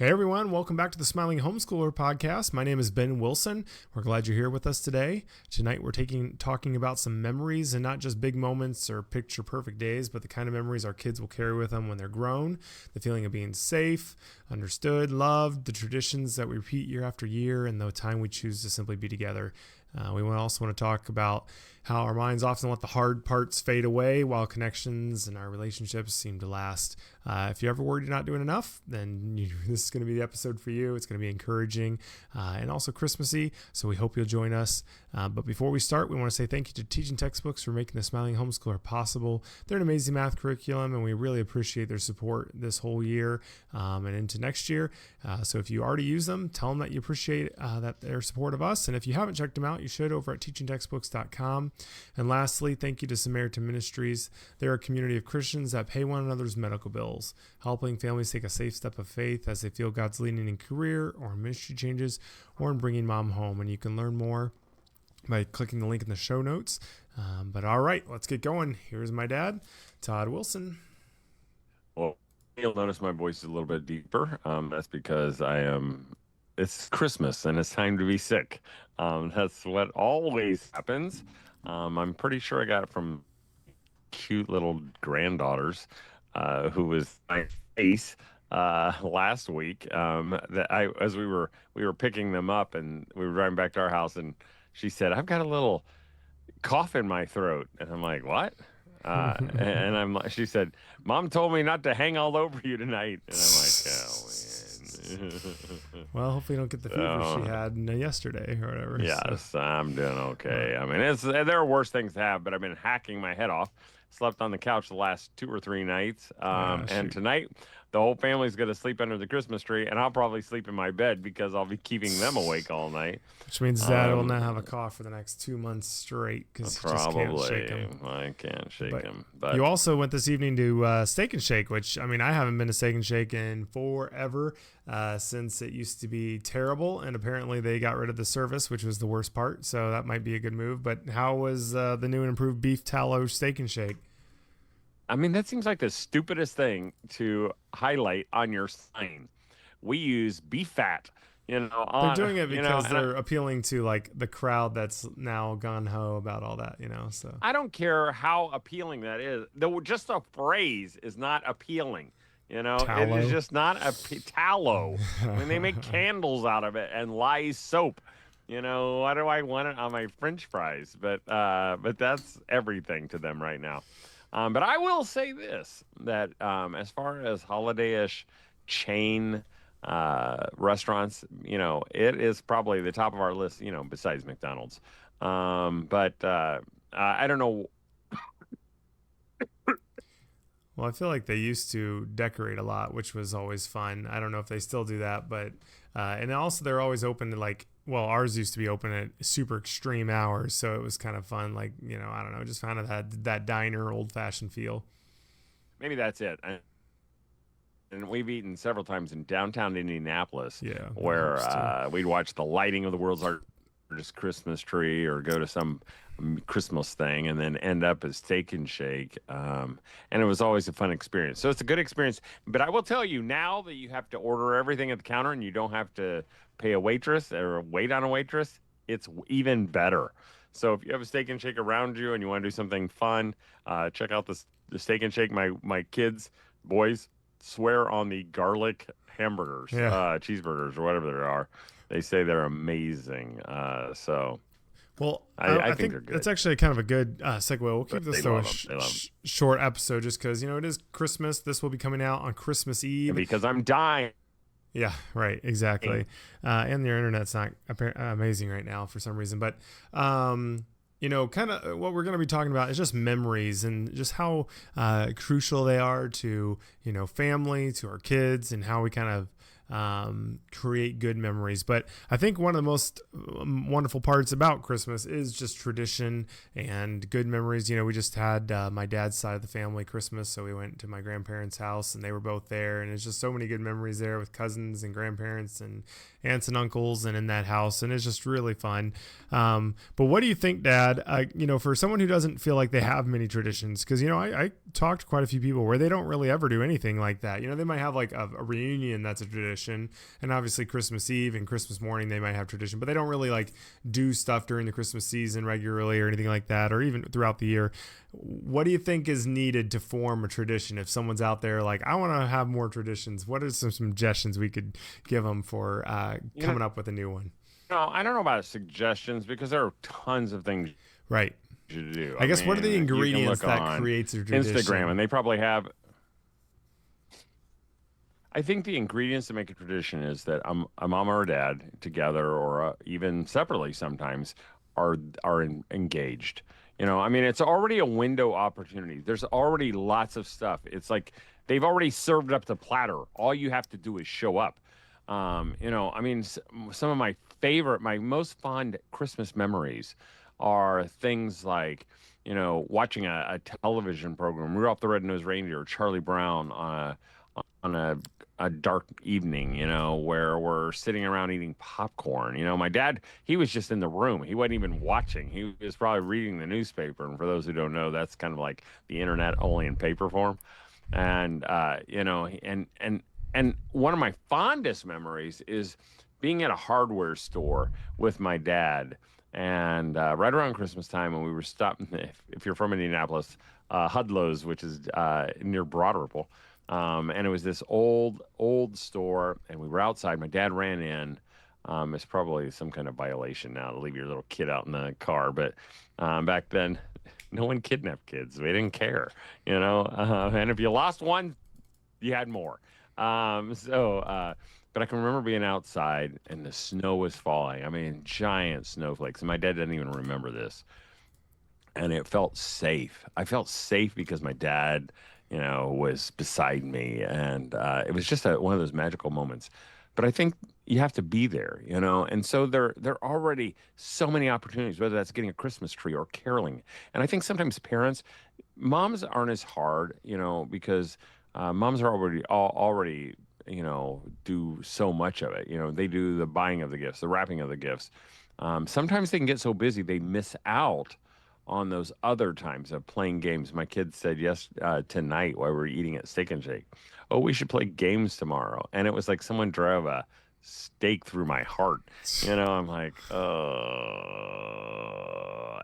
Hey everyone, welcome back to the Smiling Homeschooler podcast. My name is Ben Wilson. We're glad you're here with us today. Tonight we're talking about some memories, and not just big moments or picture perfect days, but the kind of memories our kids will carry with them when they're grown. The feeling of being safe, understood, loved, the traditions that we repeat year after year, and the time we choose to simply be together. We also want to talk about how our minds often let the hard parts fade away while connections and our relationships seem to last. If you're ever worried you're not doing enough, then this is going to be the episode for you. It's going to be encouraging and also Christmassy, so we hope you'll join us. But before we start, we want to say thank you to Teaching Textbooks for making the Smiling Homeschooler possible. They're an amazing math curriculum, and we really appreciate their support this whole year and into next year. So if you already use them, tell them that you appreciate their support of us. And if you haven't checked them out, you should over at teachingtextbooks.com. And lastly, thank you to Samaritan Ministries. They're a community of Christians that pay one another's medical bills, helping families take a safe step of faith as they feel God's leading in career or ministry changes or in bringing mom home. And you can learn more by clicking the link in the show notes. But all right, let's get going. Here's my dad, Todd Wilson. Well, you'll notice my voice is a little bit deeper. That's because it's Christmas and it's time to be sick. That's what always happens. I'm pretty sure I got it from cute little granddaughters who was my face last week. As we were picking them up and we were driving back to our house, and she said, "I've got a little cough in my throat," and I'm like, "What?" She said, "Mom told me not to hang all over you tonight," and I'm like, "Oh man." Well, hopefully you don't get the fever she had yesterday or whatever. Yes, so. I'm doing okay. I mean, there are worse things to have, but I've been hacking my head off. Slept on the couch the last 2 or 3 nights, and tonight the whole family's going to sleep under the Christmas tree, and I'll probably sleep in my bed because I'll be keeping them awake all night. Which means Dad will not have a cough for the next 2 months straight because he just can't shake him. I can't shake him. But you also went this evening to Steak and Shake, which, I mean, I haven't been to Steak and Shake in forever since it used to be terrible, and apparently they got rid of the service, which was the worst part, so that might be a good move. But how was the new and improved beef tallow Steak and Shake? I mean, that seems like the stupidest thing to highlight on your sign. We use beef fat. They're doing it because they're appealing to like the crowd that's now gun ho about all that, so I don't care how appealing that is. Just the phrase is not appealing. Tallow? It is just not tallow. I mean, they make candles out of it and lye soap. Why do I want it on my French fries? But that's everything to them right now. But I will say this, that as far as holiday-ish chain restaurants, it is probably the top of our list, besides McDonald's. But I don't know. Well, I feel like they used to decorate a lot, which was always fun. I don't know if they still do that, but and also they're always open to ours used to be open at super extreme hours, so it was kind of fun. I don't know, just kind of had that diner old fashioned feel. Maybe that's it. And we've eaten several times in downtown Indianapolis, where we'd watch the lighting of the world's largest Christmas tree or go to some Christmas thing and then end up at Steak and Shake. And it was always a fun experience. So it's a good experience. But I will tell you, now that you have to order everything at the counter and you don't have to pay a waitress or wait on a waitress, it's even better. So if you have a Steak and Shake around you and you want to do something fun, check out the Steak and Shake. My kids, boys, swear on the garlic hamburgers, cheeseburgers, or whatever they are. They say they're amazing. Well, I think they're good. That's actually kind of a good segue. We'll keep this a short episode just because, it is Christmas. This will be coming out on Christmas Eve. Because I'm dying. Yeah, right. Exactly. And your internet's not amazing right now for some reason. But, kind of what we're going to be talking about is just memories and just how crucial they are to, family, to our kids, and how we kind of create good memories. But I think one of the most wonderful parts about Christmas is just tradition and good memories. We just had my dad's side of the family Christmas, so we went to my grandparents' house and they were both there, and it's just so many good memories there with cousins and grandparents and aunts and uncles and in that house, and it's just really fun. But what do you think, Dad, for someone who doesn't feel like they have many traditions, because I talked to quite a few people where they don't really ever do anything like that. They might have like a reunion that's a tradition, tradition. And obviously Christmas Eve and Christmas morning, they might have tradition, but they don't really like do stuff during the Christmas season regularly or anything like that, or even throughout the year. What do you think is needed to form a tradition? If someone's out there like, I want to have more traditions, what are some suggestions we could give them for coming up with a new one? No, I don't know about suggestions because there are tons of things right to do. I guess, what are the ingredients that creates a tradition? Instagram, and they probably have. I think the ingredients to make a tradition is that a mom or a dad together, or even separately sometimes, are engaged. I mean, it's already a window opportunity. There's already lots of stuff. It's like they've already served up the platter. All you have to do is show up. I mean, some of my most fond Christmas memories are things like, watching a television program, Rudolph the Red-Nosed Reindeer, Charlie Brown on a dark evening, where we're sitting around eating popcorn. My dad, he was just in the room. He wasn't even watching. He was probably reading the newspaper. And for those who don't know, that's kind of like the internet, only in paper form. And, and one of my fondest memories is being at a hardware store with my dad. And right around Christmas time, when we were stopping, if you're from Indianapolis, Hudlows, which is near Broad Ripple. And it was this old store, and we were outside. My dad ran in. It's probably some kind of violation now to leave your little kid out in the car. But back then, no one kidnapped kids. We didn't care, and if you lost one, you had more. But I can remember being outside, and the snow was falling. I mean, giant snowflakes. And my dad didn't even remember this. And it felt safe. I felt safe because my dad, was beside me. And it was just one of those magical moments. But I think you have to be there, And so there are already so many opportunities, whether that's getting a Christmas tree or caroling. And I think sometimes moms aren't as hard, because moms are already do so much of it. They do the buying of the gifts, the wrapping of the gifts. Sometimes they can get so busy they miss out on those other times of playing games. My kids said tonight while we were eating at Steak and Shake, oh, we should play games tomorrow. And it was like someone drove a stake through my heart. I'm like, oh.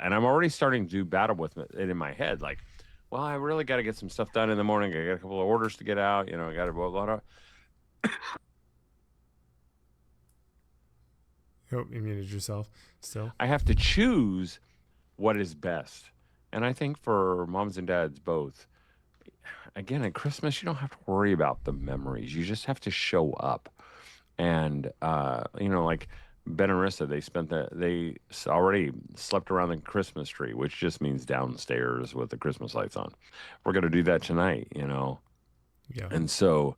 And I'm already starting to do battle with it in my head. Like, well, I really got to get some stuff done in the morning. I got a couple of orders to get out. I got to blah, blah, blah. Oh, you muted yourself still. I have to choose what is best. And I think for moms and dads both, again, at Christmas, you don't have to worry about the memories. You just have to show up. And, like Ben and Rissa, they already slept around the Christmas tree, which just means downstairs with the Christmas lights on. We're going to do that tonight, Yeah. And so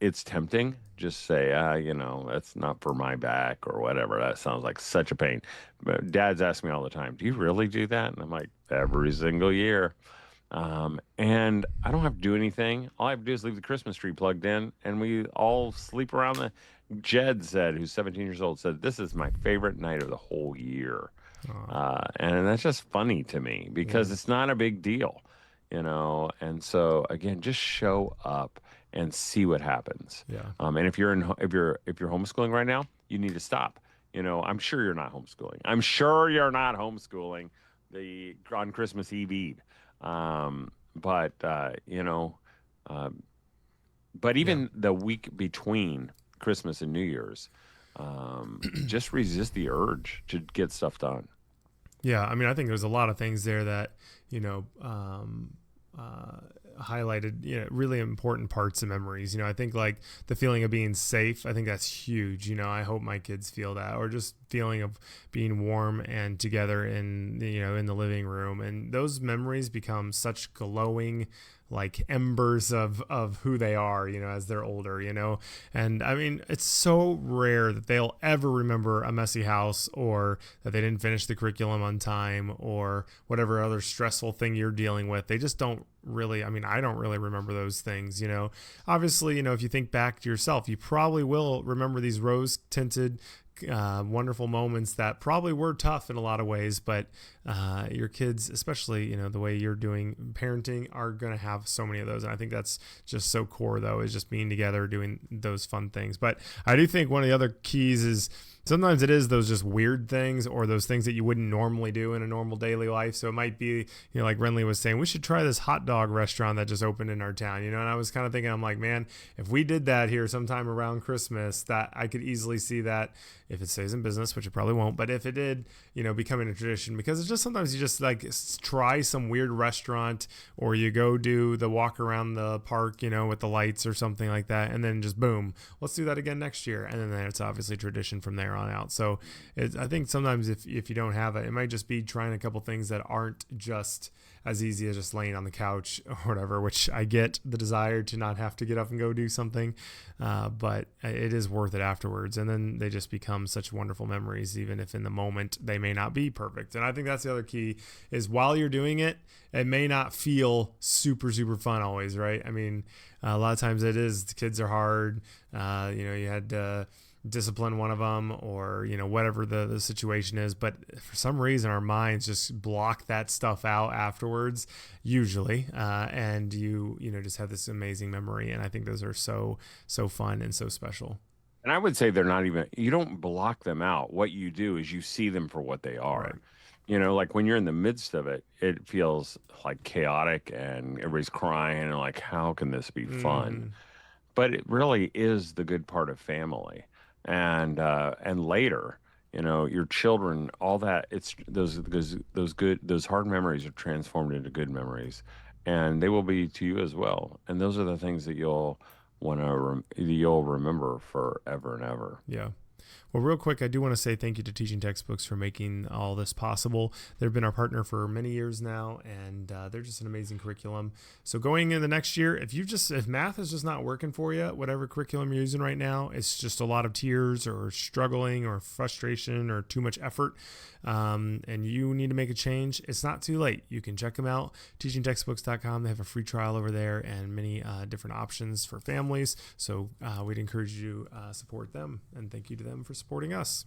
it's tempting. Just say, that's not for my back or whatever. That sounds like such a pain. But dads ask me all the time, do you really do that? And I'm like, every single year. And I don't have to do anything. All I have to do is leave the Christmas tree plugged in, and we all sleep around Jed said, who's 17 years old, said, this is my favorite night of the whole year. And that's just funny to me because it's not a big deal, and so again, just show up and see what happens. Yeah. And if you're homeschooling right now, you need to stop. I'm sure you're not homeschooling. On Christmas Eve. But even the week between Christmas and New Year's, just resist the urge to get stuff done. Yeah, I mean, I think there's a lot of things there that highlighted really important parts of memories. I think like the feeling of being safe, I think that's huge. I hope my kids feel that, or just feeling of being warm and together in the living room. And those memories become such glowing like embers of who they are, as they're older, and I mean, it's so rare that they'll ever remember a messy house, or that they didn't finish the curriculum on time, or whatever other stressful thing you're dealing with. They just don't really, I mean, I don't really remember those things, you know. Obviously, you know, if you think back to yourself, you probably will remember these rose tinted wonderful moments that probably were tough in a lot of ways, but your kids, especially, you know, the way you're doing parenting, are going to have so many of those. And I think that's just so core, though, is just being together, doing those fun things. But I do think one of the other keys is sometimes it is those just weird things, or those things that you wouldn't normally do in a normal daily life. So it might be, you know, like Renly was saying, we should try this hot dog restaurant that just opened in our town, you know. And I was kind of thinking, I'm like, man, if we did that here sometime around Christmas, that I could easily see that, if it stays in business, which it probably won't, but if it did, you know, becoming a tradition, because it's just sometimes you just like try some weird restaurant, or you go do the walk around the park, you know, with the lights or something like that, and then just boom, let's do that again next year, and then it's obviously tradition from there on out. So I think sometimes if you don't have it, it might just be trying a couple things that aren't just as easy as just laying on the couch or whatever, which I get the desire to not have to get up and go do something, but it is worth it afterwards. And then they just become such wonderful memories, even if in the moment they may not be perfect. And I think that's the other key, is while you're doing it, it may not feel super, super fun always, right? I mean, a lot of times it is, the kids are hard. You know, you had to discipline one of them, or, you know, whatever the situation is, but for some reason our minds just block that stuff out afterwards, usually, and you know, just have this amazing memory. And I think those are so fun and so special. And I would say they're not even, you don't block them out. What you do is you see them for what they are. Right. You know, like when you're in the midst of it, it feels like chaotic and everybody's crying and like, how can this be fun? But it really is the good part of family. And later, you know, your children, all that, it's those hard memories are transformed into good memories, and they will be to you as well. And those are the things that you'll you'll remember forever and ever. Yeah. Well, real quick, I do want to say thank you to Teaching Textbooks for making all this possible. They've been our partner for many years now, and they're just an amazing curriculum. So going into the next year, if math is just not working for you, whatever curriculum you're using right now, it's just a lot of tears or struggling or frustration or too much effort, and you need to make a change, it's not too late. You can check them out, teachingtextbooks.com. They have a free trial over there and many different options for families. So we'd encourage you to support them, and thank you to them for supporting us.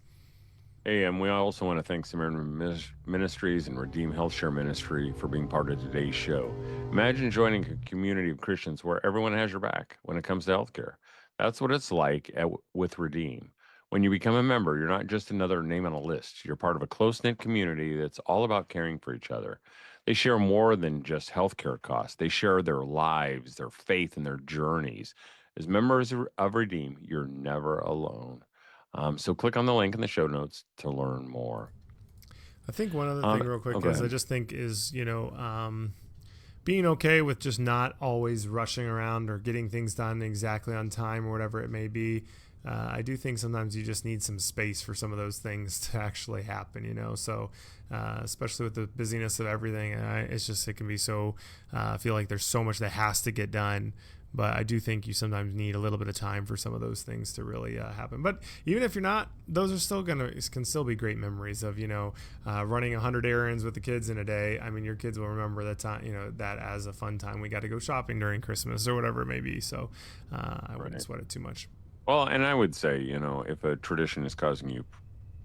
Hey, and we also want to thank Samaritan Ministries and Redeem Healthshare Ministry for being part of today's show. Imagine joining a community of Christians where everyone has your back when it comes to healthcare. That's what it's like with Redeem. When you become a member, you're not just another name on a list. You're part of a close-knit community that's all about caring for each other. They share more than just healthcare costs. They share their lives, their faith, and their journeys. As members of Redeem, you're never alone. So click on the link in the show notes to learn more. I think one other thing real quick is I just think is, you know, being okay with just not always rushing around or getting things done exactly on time or whatever it may be. I do think sometimes you just need some space for some of those things to actually happen, you know, so especially with the busyness of everything, it can be so, I feel like there's so much that has to get done. But I do think you sometimes need a little bit of time for some of those things to really happen. But even if you're not, those are can still be great memories of, you know, running 100 errands with the kids in a day. I mean, your kids will remember that time, you know, that as a fun time. We got to go shopping during Christmas or whatever it may be. So I wouldn't sweat it too much. Well, and I would say, you know, if a tradition is causing you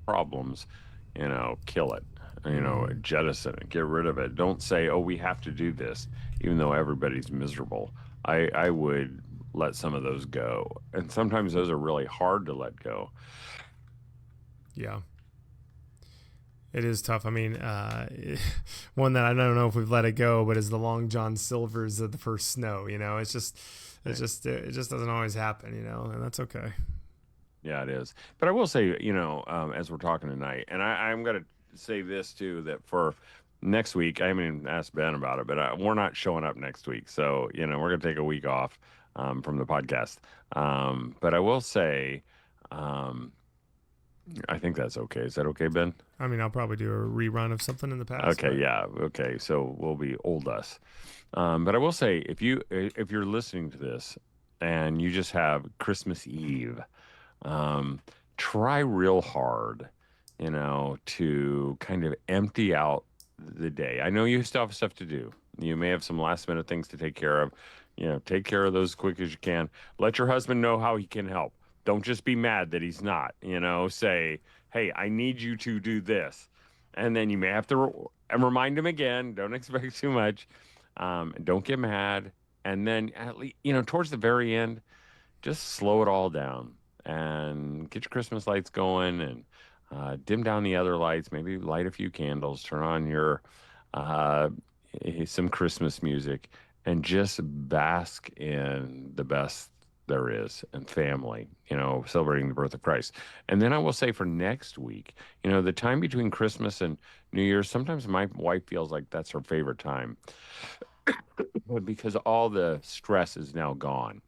problems, you know, kill it. You know, jettison it, get rid of it. Don't say, oh, we have to do this, even though everybody's miserable. I would let some of those go. And sometimes those are really hard to let go. Yeah. It is tough. I mean, one that I don't know if we've let it go, but is the Long John Silvers of the first snow. You know, it just doesn't always happen, you know, and that's okay. Yeah, it is. But I will say, you know, as we're talking tonight, and I'm going to say this too, that for next week, I haven't even asked Ben about it, but we're not showing up next week. So, you know, we're going to take a week off from the podcast. But I will say, I think that's okay. Is that okay, Ben? I mean, I'll probably do a rerun of something in the past. Okay, yeah. Okay, so we'll be old us. But I will say, if you're listening to this and you just have Christmas Eve, try real hard, you know, to kind of empty out the day. I know you still have stuff to do. You may have some last minute things to take care of. Take care of those as quick as you can. Let your husband know how he can help. Don't just be mad that he's not. Say, hey, I need you to do this. And then you may have to remind him again. Don't expect too much. Don't get mad. And then at least, towards the very end, just slow it all down and get your Christmas lights going and dim down the other lights. Maybe light a few candles, turn on your some Christmas music, and just bask in the best there is and family, celebrating the birth of Christ. And then I will say for next week, the time between Christmas and New Year's, sometimes my wife feels like that's her favorite time because all the stress is now gone.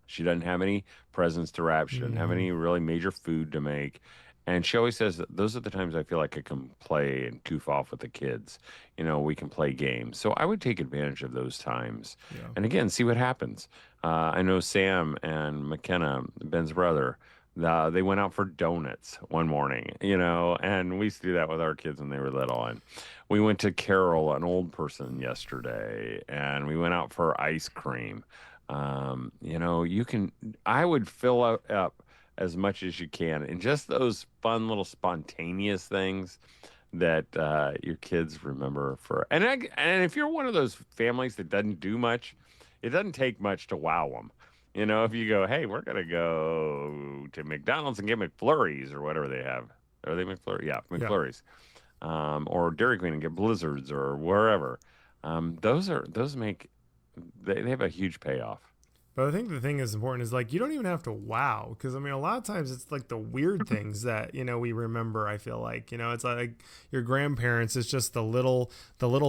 She doesn't have any presents to wrap. She doesn't have any really major food to make. And she always says that those are the times I feel like I can play and goof off with the kids. We can play games. So I would take advantage of those times. Yeah. And again, see what happens. I know Sam and McKenna, Ben's brother, they went out for donuts one morning, and we used to do that with our kids when they were little. And we went to Carol, an old person, yesterday, and we went out for ice cream. I would fill up as much as you can, and just those fun little spontaneous things that your kids remember for. And if you're one of those families that doesn't do much, it doesn't take much to wow them. If you go, hey, we're gonna go to McDonald's and get McFlurries or whatever they have. Are they McFlurries? Yeah, McFlurries. Yeah. Or Dairy Queen and get Blizzards or wherever. They have a huge payoff. But I think the thing that's important is you don't even have to wow, because a lot of times it's the weird things that we remember. I feel like it's like your grandparents. It's just the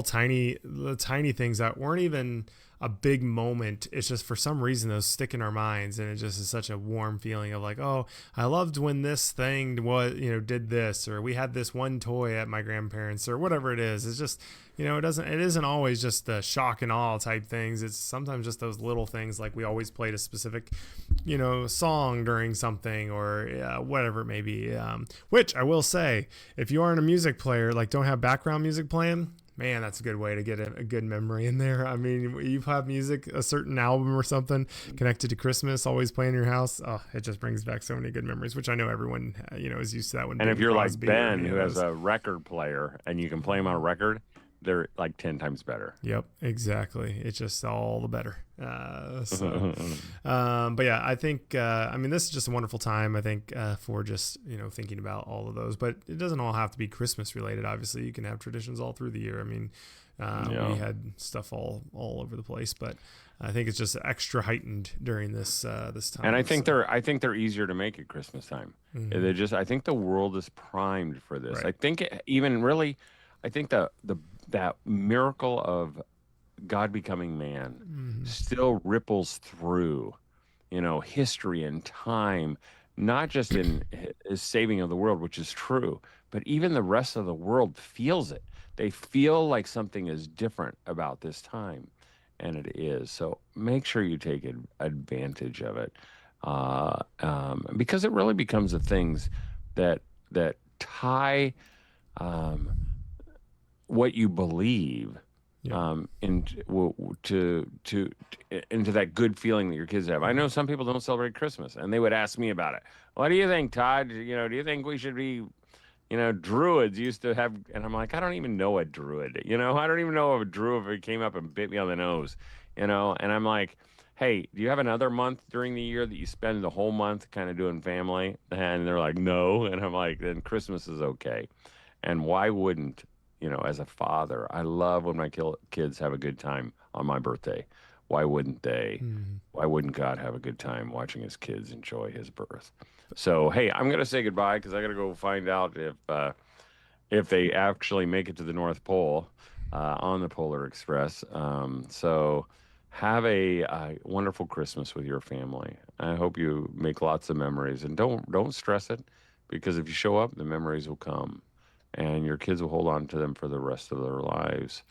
tiny things that weren't even a big moment. It's just for some reason those stick in our minds, and it just is such a warm feeling of oh, I loved when this thing was did this, or we had this one toy at my grandparents, or whatever it is. It's just it isn't always just the shock and awe type things. It's sometimes just those little things, like we always played a specific song during something, or whatever it may be. Which I will say, if you aren't a music player, don't have background music playing, man, that's a good way to get a good memory in there. You have music, a certain album or something connected to Christmas, always playing in your house. Oh, it just brings back so many good memories, which I know everyone, is used to that one. And if you're like Ben, who has a record player and you can play them on a record, they're 10 times better. Yep, exactly. It's just all the better. But yeah, I think, this is just a wonderful time, I think, for just, thinking about all of those, but it doesn't all have to be Christmas related. Obviously you can have traditions all through the year. We had stuff all over the place, but I think it's just extra heightened during this time. And I think they're easier to make at Christmas time. Mm-hmm. I think the world is primed for this. Right. I think that miracle of God becoming man still ripples through, history and time, not just in his saving of the world, which is true, but even the rest of the world feels it. They feel like something is different about this time, and it is. So make sure you take advantage of it, because it really becomes the things that tie what you believe into that good feeling that your kids have. I know some people don't celebrate Christmas, and they would ask me about it. What do you think, Todd? Do you think we should be, druids used to have? And I'm like, I don't even know a druid. I don't even know if a druid came up and bit me on the nose. And I'm like, hey, do you have another month during the year that you spend the whole month kind of doing family? And they're like, no. And I'm like, then Christmas is okay. And why wouldn't? As a father, I love when my kids have a good time on my birthday. Why wouldn't they? Mm-hmm. Why wouldn't God have a good time watching his kids enjoy his birth? So, hey, I'm going to say goodbye because I got to go find out if they actually make it to the North Pole on the Polar Express. So have a wonderful Christmas with your family. I hope you make lots of memories, and don't stress it, because if you show up, the memories will come. And your kids will hold on to them for the rest of their lives.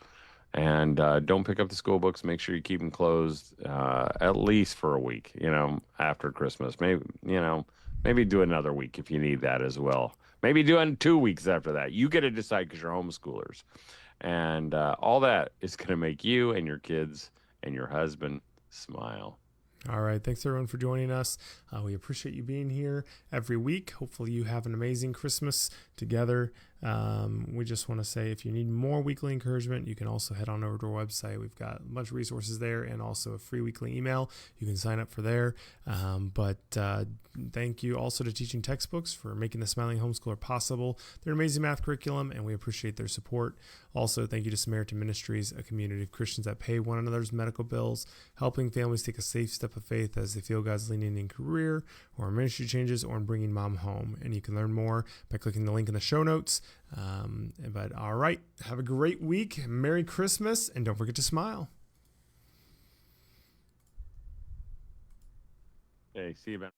And don't pick up the school books. Make sure you keep them closed at least for a week, after Christmas. Maybe do another week if you need that as well. Maybe do 2 weeks after that. You get to decide because you're homeschoolers. And all that is going to make you and your kids and your husband smile. All right. Thanks, everyone, for joining us. We appreciate you being here every week. Hopefully you have an amazing Christmas together. We just want to say if you need more weekly encouragement, you can also head on over to our website. We've got a bunch of resources there and also a free weekly email. You can sign up for there. But thank you also to Teaching Textbooks for making the Smiling Homeschooler possible. They're an amazing math curriculum, and we appreciate their support. Also, thank you to Samaritan Ministries, a community of Christians that pay one another's medical bills, helping families take a safe step of faith as they feel God's leading in career or ministry changes or in bringing mom home. And you can learn more by clicking the link in the show notes. But all right, have a great week. Merry Christmas, and don't forget to smile. Hey, see you, Ben.